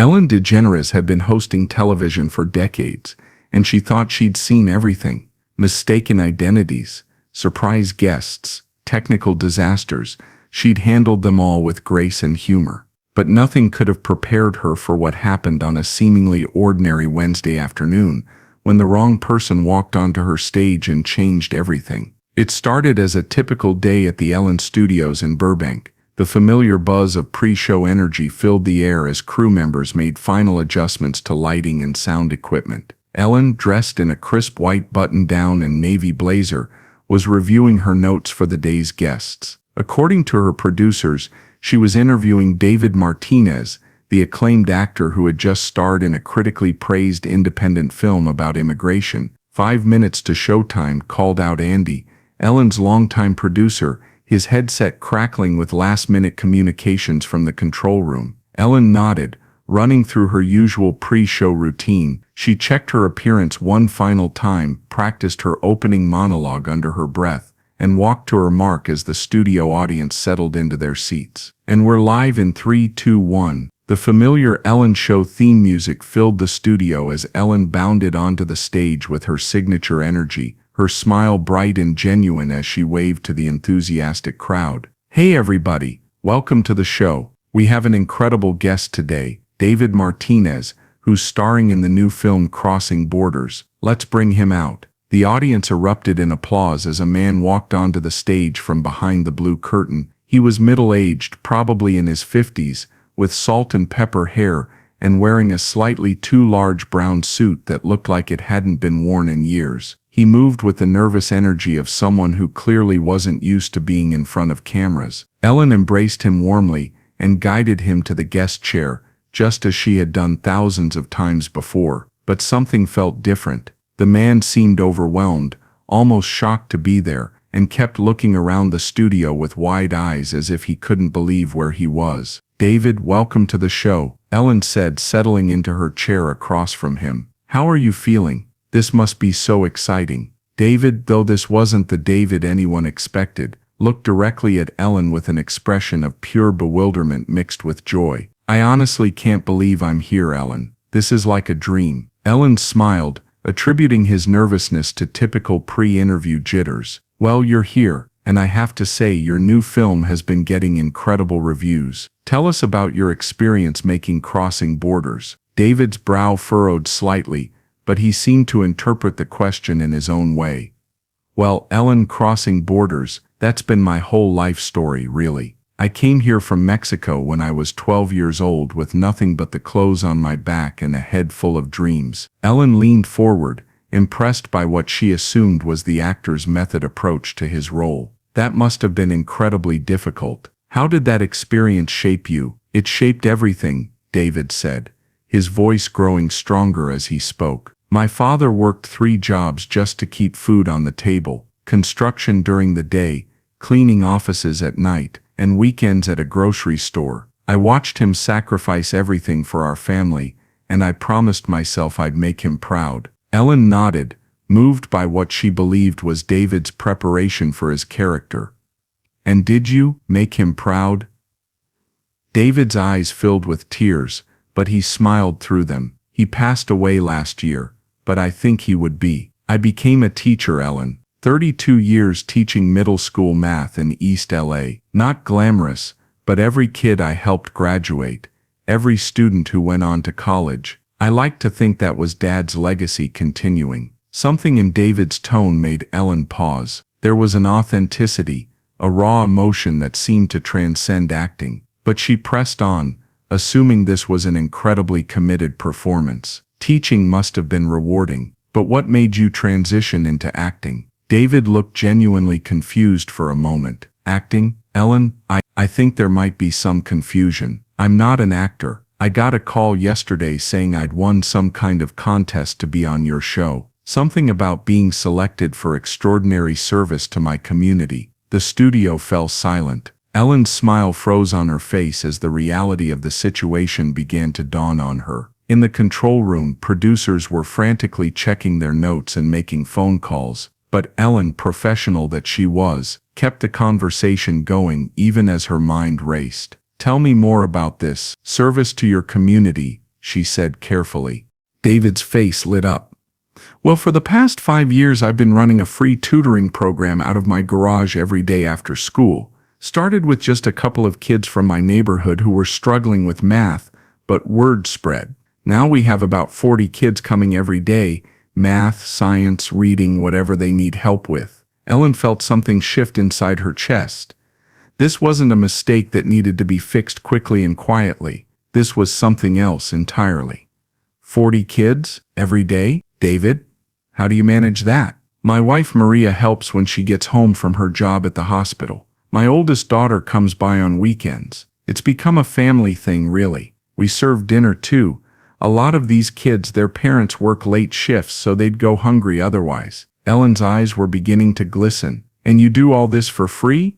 Ellen DeGeneres had been hosting television for decades, and she thought she'd seen everything: mistaken identities, surprise guests, technical disasters. She'd handled them all with grace and humor. But nothing could have prepared her for what happened on a seemingly ordinary Wednesday afternoon, when the wrong person walked onto her stage and changed everything. It started as a typical day at the Ellen Studios in Burbank. The familiar buzz of pre-show energy filled the air as crew members made final adjustments to lighting and sound equipment. Ellen, dressed in a crisp white button-down and navy blazer, was reviewing her notes for the day's guests. According to her producers, she was interviewing David Martinez, the acclaimed actor who had just starred in a critically praised independent film about immigration. 5 minutes to showtime, called out Andy, Ellen's longtime producer, his headset crackling with last-minute communications from the control room. Ellen nodded, running through her usual pre-show routine. She checked her appearance one final time, practiced her opening monologue under her breath, and walked to her mark as the studio audience settled into their seats. And we're live in 3, 2, 1. The familiar Ellen Show theme music filled the studio as Ellen bounded onto the stage with her signature energy, her smile bright and genuine as she waved to the enthusiastic crowd. "Hey everybody, welcome to the show. We have an incredible guest today, David Martinez, who's starring in the new film Crossing Borders. Let's bring him out." The audience erupted in applause as a man walked onto the stage from behind the blue curtain. He was middle-aged, probably in his 50s, with salt and pepper hair and wearing a slightly too large brown suit that looked like it hadn't been worn in years. He moved with the nervous energy of someone who clearly wasn't used to being in front of cameras. Ellen embraced him warmly and guided him to the guest chair, just as she had done thousands of times before. But something felt different. The man seemed overwhelmed, almost shocked to be there, and kept looking around the studio with wide eyes as if he couldn't believe where he was. "David, welcome to the show," Ellen said, settling into her chair across from him. "How are you feeling? This must be so exciting." David, though this wasn't the David anyone expected, looked directly at Ellen with an expression of pure bewilderment mixed with joy. "I honestly can't believe I'm here, Ellen. This is like a dream." Ellen smiled, attributing his nervousness to typical pre-interview jitters. "Well, you're here, and I have to say your new film has been getting incredible reviews. Tell us about your experience making Crossing Borders." David's brow furrowed slightly, but he seemed to interpret the question in his own way. "Well, Ellen, Crossing Borders, that's been my whole life story, really. I came here from Mexico when I was 12 years old with nothing but the clothes on my back and a head full of dreams." Ellen leaned forward, impressed by what she assumed was the actor's method approach to his role. "That must have been incredibly difficult. How did that experience shape you?" "It shaped everything," David said, his voice growing stronger as he spoke. "My father worked 3 jobs just to keep food on the table: construction during the day, cleaning offices at night, and weekends at a grocery store. I watched him sacrifice everything for our family, and I promised myself I'd make him proud." Ellen nodded, moved by what she believed was David's preparation for his character. "And did you make him proud?" David's eyes filled with tears, but he smiled through them. "He passed away last year, but I think he would be. I became a teacher, Ellen. 32 years teaching middle school math in East LA. Not glamorous, but every kid I helped graduate, every student who went on to college. I like to think that was Dad's legacy continuing." Something in David's tone made Ellen pause. There was an authenticity, a raw emotion that seemed to transcend acting. But she pressed on, assuming this was an incredibly committed performance. "Teaching must have been rewarding. But what made you transition into acting?" David looked genuinely confused for a moment. "Acting, Ellen? I think there might be some confusion. I'm not an actor. I got a call yesterday saying I'd won some kind of contest to be on your show. Something about being selected for extraordinary service to my community." The studio fell silent. Ellen's smile froze on her face as the reality of the situation began to dawn on her. In the control room, producers were frantically checking their notes and making phone calls. But Ellen, professional that she was, kept the conversation going even as her mind raced. "Tell me more about this service to your community," she said carefully. David's face lit up. Well, for the past 5 years, I've been running a free tutoring program out of my garage every day after school. Started with just a couple of kids from my neighborhood who were struggling with math, but word spread. Now we have about 40 kids coming every day, math, science, reading, whatever they need help with. Ellen felt something shift inside her chest. This wasn't a mistake that needed to be fixed quickly and quietly. This was something else entirely. 40 kids? Every day? David? How do you manage that? My wife Maria helps when she gets home from her job at the hospital. My oldest daughter comes by on weekends. It's become a family thing, really. We serve dinner too. A lot of these kids, their parents work late shifts so they'd go hungry otherwise. Ellen's eyes were beginning to glisten. And you do all this for free?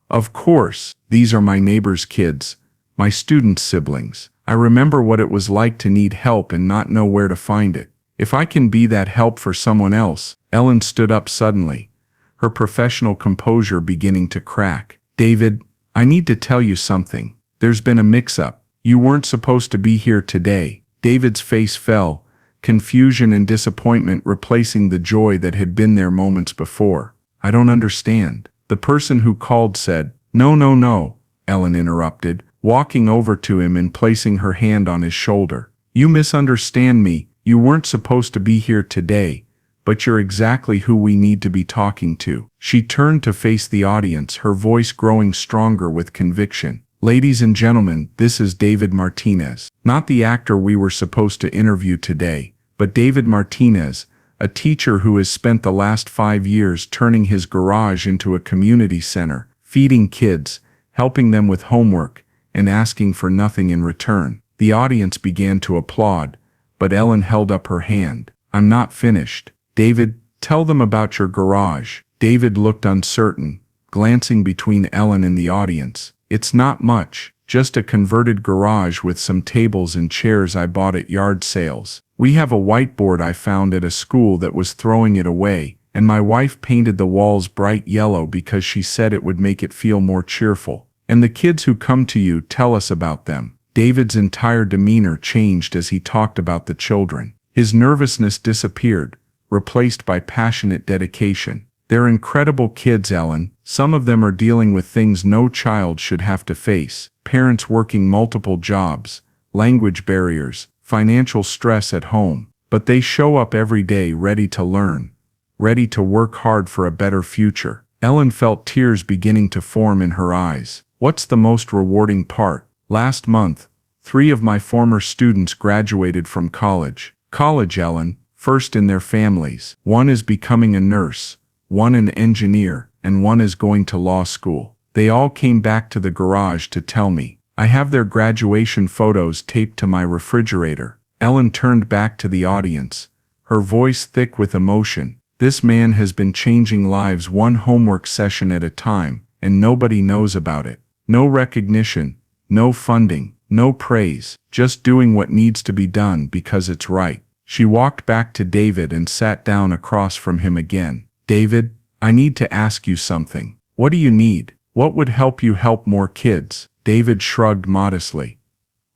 Of course. These are my neighbor's kids, my students' siblings. I remember what it was like to need help and not know where to find it. If I can be that help for someone else. Ellen stood up suddenly, her professional composure beginning to crack. David, I need to tell you something. There's been a mix-up. You weren't supposed to be here today. David's face fell, confusion and disappointment replacing the joy that had been there moments before. I don't understand. The person who called said, No, no, no, Ellen interrupted, walking over to him and placing her hand on his shoulder. You misunderstand me. You weren't supposed to be here today, but you're exactly who we need to be talking to. She turned to face the audience, her voice growing stronger with conviction. Ladies and gentlemen, this is David Martinez. Not the actor we were supposed to interview today, but David Martinez, a teacher who has spent the last 5 years turning his garage into a community center, feeding kids, helping them with homework, and asking for nothing in return. The audience began to applaud, but Ellen held up her hand. I'm not finished. David, tell them about your garage. David looked uncertain, glancing between Ellen and the audience. It's not much, just a converted garage with some tables and chairs I bought at yard sales. We have a whiteboard I found at a school that was throwing it away, and my wife painted the walls bright yellow because she said it would make it feel more cheerful. And the kids who come to you, tell us about them. David's entire demeanor changed as he talked about the children. His nervousness disappeared, replaced by passionate dedication. They're incredible kids, Ellen. Some of them are dealing with things no child should have to face. Parents working multiple jobs, language barriers, financial stress at home. But they show up every day ready to learn, ready to work hard for a better future. Ellen felt tears beginning to form in her eyes. What's the most rewarding part? Last month, 3 of my former students graduated from college. College, Ellen, first in their families. One is becoming a nurse, one an engineer, and one is going to law school. They all came back to the garage to tell me. I have their graduation photos taped to my refrigerator. Ellen turned back to the audience, her voice thick with emotion. This man has been changing lives one homework session at a time, and nobody knows about it. No recognition, no funding, no praise, just doing what needs to be done because it's right. She walked back to David and sat down across from him again. David, I need to ask you something. What do you need? What would help you help more kids? David shrugged modestly.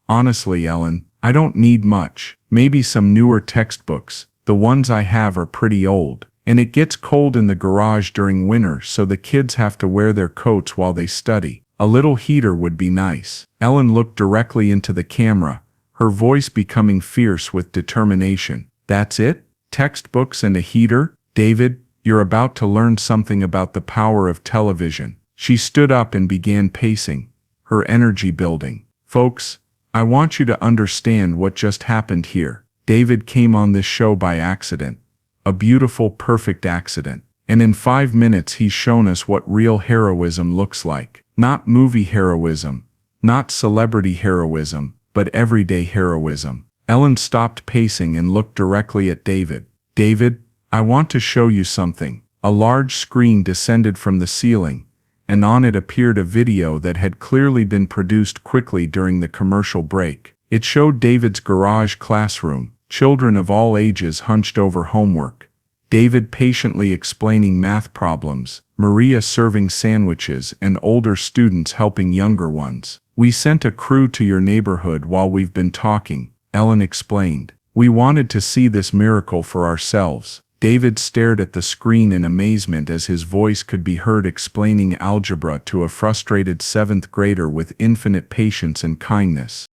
Honestly, Ellen, I don't need much. Maybe some newer textbooks. The ones I have are pretty old. And it gets cold in the garage during winter, so the kids have to wear their coats while they study. A little heater would be nice. Ellen looked directly into the camera, her voice becoming fierce with determination. That's it? Textbooks and a heater? David, you're about to learn something about the power of television. She stood up and began pacing, her energy building. Folks, I want you to understand what just happened here. David came on this show by accident. A beautiful, perfect accident. And in 5 minutes he's shown us what real heroism looks like. Not movie heroism, not celebrity heroism, but everyday heroism. Ellen stopped pacing and looked directly at David. David, I want to show you something. A large screen descended from the ceiling, and on it appeared a video that had clearly been produced quickly during the commercial break. It showed David's garage classroom, children of all ages hunched over homework. David patiently explaining math problems, Maria serving sandwiches, and older students helping younger ones. We sent a crew to your neighborhood while we've been talking, Ellen explained. We wanted to see this miracle for ourselves. David stared at the screen in amazement as his voice could be heard explaining algebra to a frustrated 7th grader with infinite patience and kindness.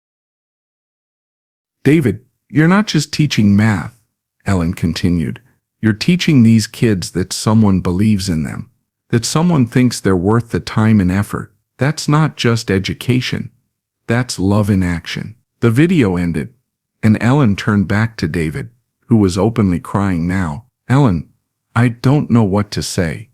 David, you're not just teaching math, Ellen continued. You're teaching these kids that someone believes in them, that someone thinks they're worth the time and effort. That's not just education. That's love in action. The video ended, and Ellen turned back to David, who was openly crying now. Ellen, I don't know what to say.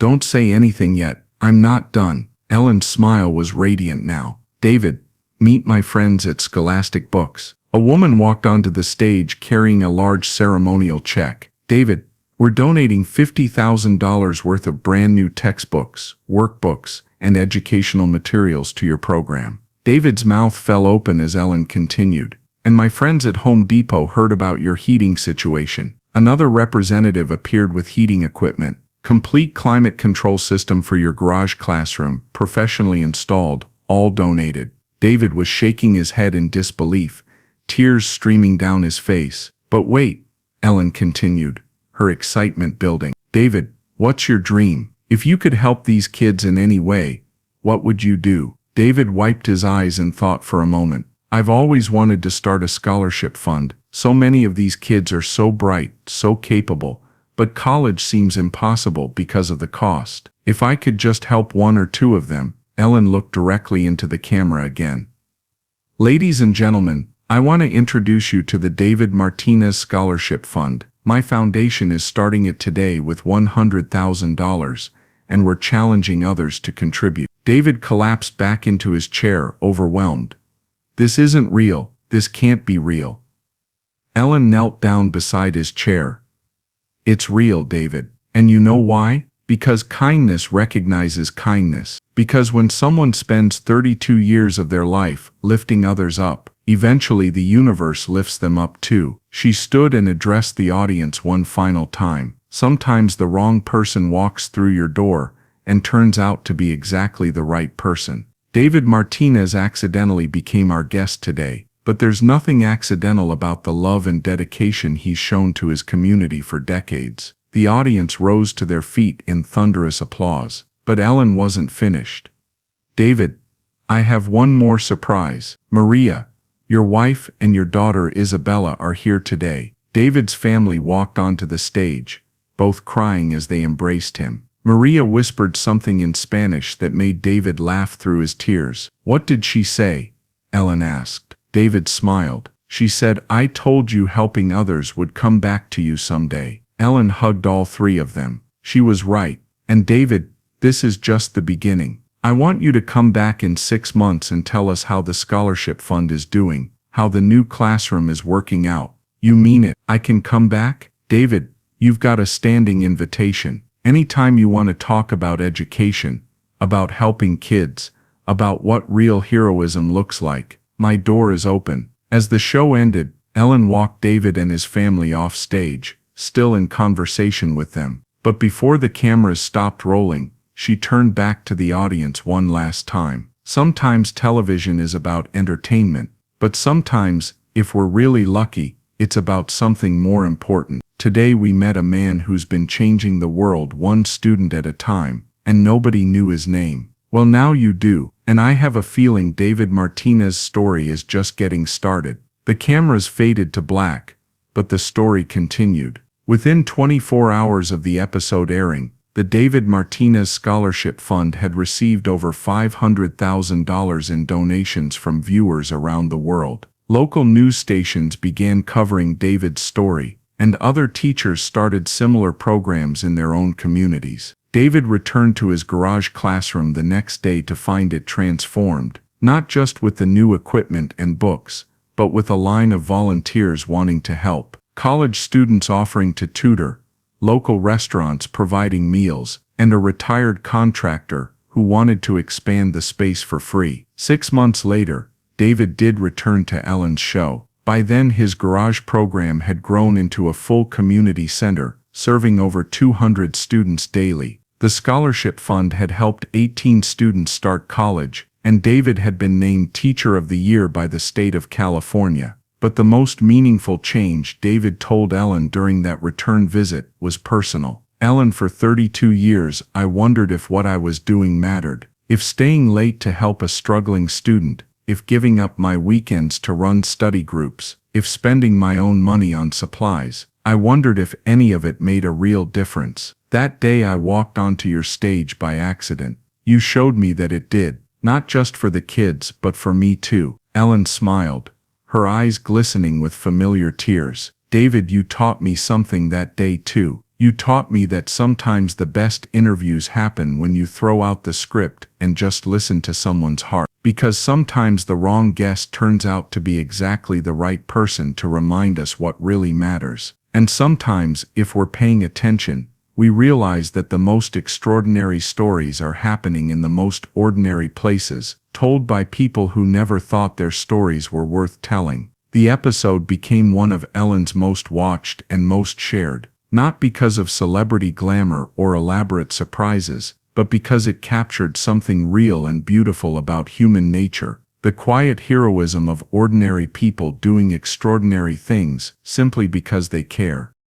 Don't say anything yet. I'm not done. Ellen's smile was radiant now. David, meet my friends at Scholastic Books. A woman walked onto the stage carrying a large ceremonial check. David, we're donating $50,000 worth of brand new textbooks, workbooks, and educational materials to your program. David's mouth fell open as Ellen continued. And my friends at Home Depot heard about your heating situation. Another representative appeared with heating equipment, complete climate control system for your garage classroom, professionally installed, all donated. David was shaking his head in disbelief, tears streaming down his face. But wait, Ellen continued, her excitement building. David, what's your dream? If you could help these kids in any way, what would you do? David wiped his eyes and thought for a moment. I've always wanted to start a scholarship fund. So many of these kids are so bright, so capable, but college seems impossible because of the cost. If I could just help one or two of them. Ellen looked directly into the camera again. Ladies and gentlemen, I want to introduce you to the David Martinez Scholarship Fund. My foundation is starting it today with $100,000, and we're challenging others to contribute. David collapsed back into his chair, overwhelmed. This isn't real. This can't be real. Ellen knelt down beside his chair. It's real, David. And you know why? Because kindness recognizes kindness. Because when someone spends 32 years of their life lifting others up, eventually the universe lifts them up too. She stood and addressed the audience one final time. Sometimes the wrong person walks through your door and turns out to be exactly the right person. David Martinez accidentally became our guest today. But there's nothing accidental about the love and dedication he's shown to his community for decades. The audience rose to their feet in thunderous applause. But Ellen wasn't finished. David, I have one more surprise. Maria, your wife and your daughter Isabella are here today. David's family walked onto the stage, both crying as they embraced him. Maria whispered something in Spanish that made David laugh through his tears. What did she say? Ellen asked. David smiled. She said, I told you helping others would come back to you someday. Ellen hugged all three of them. She was right. And David, this is just the beginning. I want you to come back in 6 months and tell us how the scholarship fund is doing, how the new classroom is working out. You mean it? I can come back? David, you've got a standing invitation. Anytime you want to talk about education, about helping kids, about what real heroism looks like, my door is open. As the show ended, Ellen walked David and his family off stage, still in conversation with them. But before the cameras stopped rolling, she turned back to the audience one last time. Sometimes television is about entertainment, but sometimes, if we're really lucky, it's about something more important. Today we met a man who's been changing the world one student at a time, and nobody knew his name. Well, now you do, and I have a feeling David Martinez's story is just getting started. The cameras faded to black, but the story continued. Within 24 hours of the episode airing, the David Martinez Scholarship Fund had received over $500,000 in donations from viewers around the world. Local news stations began covering David's story, and other teachers started similar programs in their own communities. David returned to his garage classroom the next day to find it transformed, not just with the new equipment and books, but with a line of volunteers wanting to help, college students offering to tutor, local restaurants providing meals, and a retired contractor who wanted to expand the space for free. 6 months later, David did return to Ellen's show. By then his garage program had grown into a full community center, serving over 200 students daily. The scholarship fund had helped 18 students start college, and David had been named Teacher of the Year by the state of California. But the most meaningful change David told Ellen during that return visit was personal. Ellen, for 32 years, I wondered if what I was doing mattered. If staying late to help a struggling student, if giving up my weekends to run study groups, if spending my own money on supplies. I wondered if any of it made a real difference. That day I walked onto your stage by accident. You showed me that it did, not just for the kids but for me too. Ellen smiled, her eyes glistening with familiar tears. David, you taught me something that day too. You taught me that sometimes the best interviews happen when you throw out the script and just listen to someone's heart. Because sometimes the wrong guest turns out to be exactly the right person to remind us what really matters. And sometimes, if we're paying attention, we realize that the most extraordinary stories are happening in the most ordinary places, told by people who never thought their stories were worth telling. The episode became one of Ellen's most watched and most shared, not because of celebrity glamour or elaborate surprises, but because it captured something real and beautiful about human nature, the quiet heroism of ordinary people doing extraordinary things simply because they care.